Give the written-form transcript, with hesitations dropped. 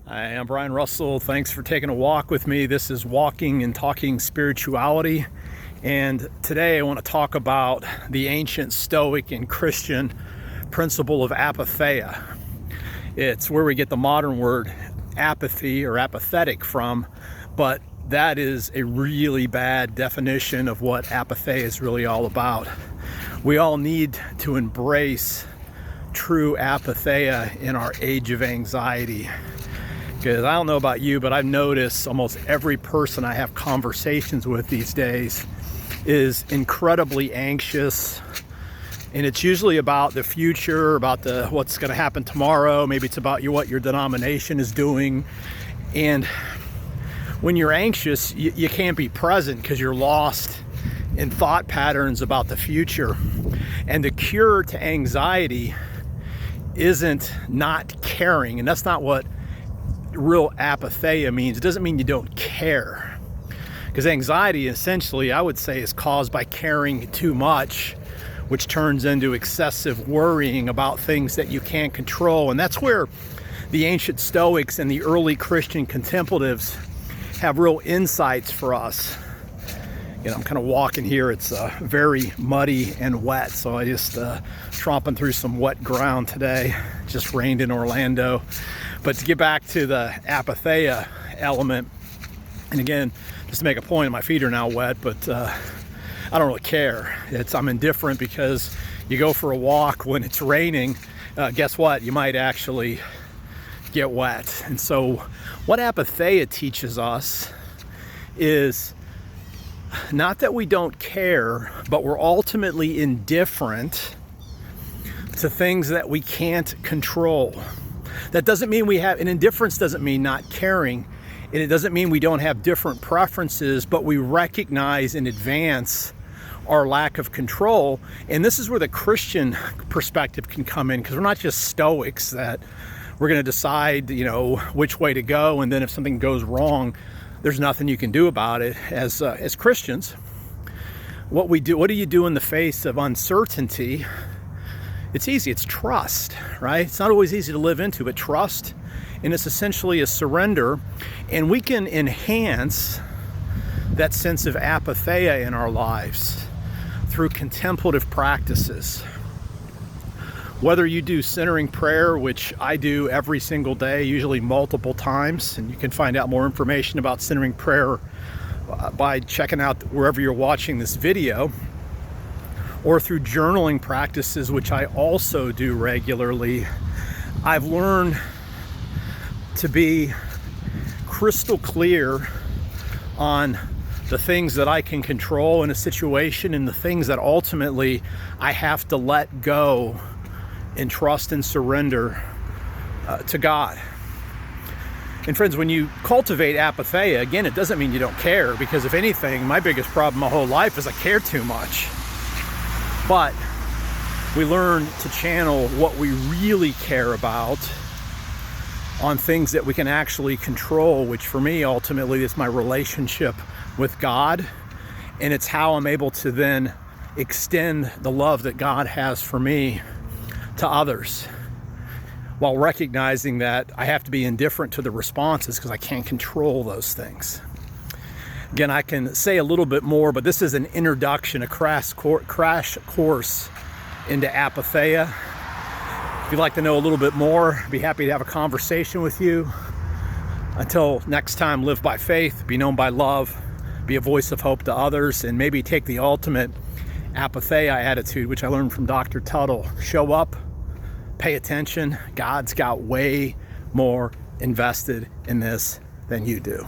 Hi, I'm Brian Russell. Thanks for taking a walk with me. This is Walking and Talking Spirituality. And today I want to talk about the ancient Stoic and Christian principle of apatheia. It's where we get the modern word apathy or apathetic from, but that is a really bad definition of what apatheia is really all about. We all need to embrace true apatheia in our age of anxiety. Because I don't know about you, but I've noticed almost every person I have conversations with these days is incredibly anxious. And it's usually about the future, about what's going to happen tomorrow. Maybe it's about what your denomination is doing. And when you're anxious, you can't be present because you're lost in thought patterns about the future. And the cure to anxiety isn't not caring. And that's not what real apatheia means. It doesn't mean you don't care, because anxiety essentially, I would say, is caused by caring too much, which turns into excessive worrying about things that you can't control. And that's where the ancient Stoics and the early Christian contemplatives have real insights for us. You know, I'm kind of walking here. It's very muddy and wet, so I just tromping through some wet ground today. It just rained in Orlando. But to get back to the apatheia element, and again, just to make a point, my feet are now wet, but I don't really care. I'm indifferent, because you go for a walk when it's raining, guess what? You might actually get wet. And so what apatheia teaches us is not that we don't care, but we're ultimately indifferent to things that we can't control. That doesn't mean and indifference doesn't mean not caring, and it doesn't mean we don't have different preferences, but we recognize in advance our lack of control. And this is where the Christian perspective can come in, because we're not just Stoics that we're going to decide, which way to go, and then if something goes wrong, there's nothing you can do about it. As Christians, what do you do in the face of uncertainty? It's easy. It's trust, right? It's not always easy to live into, but trust. And it's essentially a surrender. And we can enhance that sense of apatheia in our lives through contemplative practices. Whether you do centering prayer, which I do every single day, usually multiple times, and you can find out more information about centering prayer by checking out wherever you're watching this video, or through journaling practices, which I also do regularly, I've learned to be crystal clear on the things that I can control in a situation and the things that ultimately I have to let go and trust and surrender to God. And friends, when you cultivate apatheia, again, it doesn't mean you don't care, because if anything, my biggest problem my whole life is I care too much. But we learn to channel what we really care about on things that we can actually control, which for me ultimately is my relationship with God. And it's how I'm able to then extend the love that God has for me to others, while recognizing that I have to be indifferent to the responses because I can't control those things. Again, I can say a little bit more, but this is an introduction, a crash course into apatheia. If you'd like to know a little bit more, I'd be happy to have a conversation with you. Until next time, live by faith, be known by love, be a voice of hope to others, and maybe take the ultimate apatheia attitude, which I learned from Dr. Tuttle. Show up, pay attention. God's got way more invested in this than you do.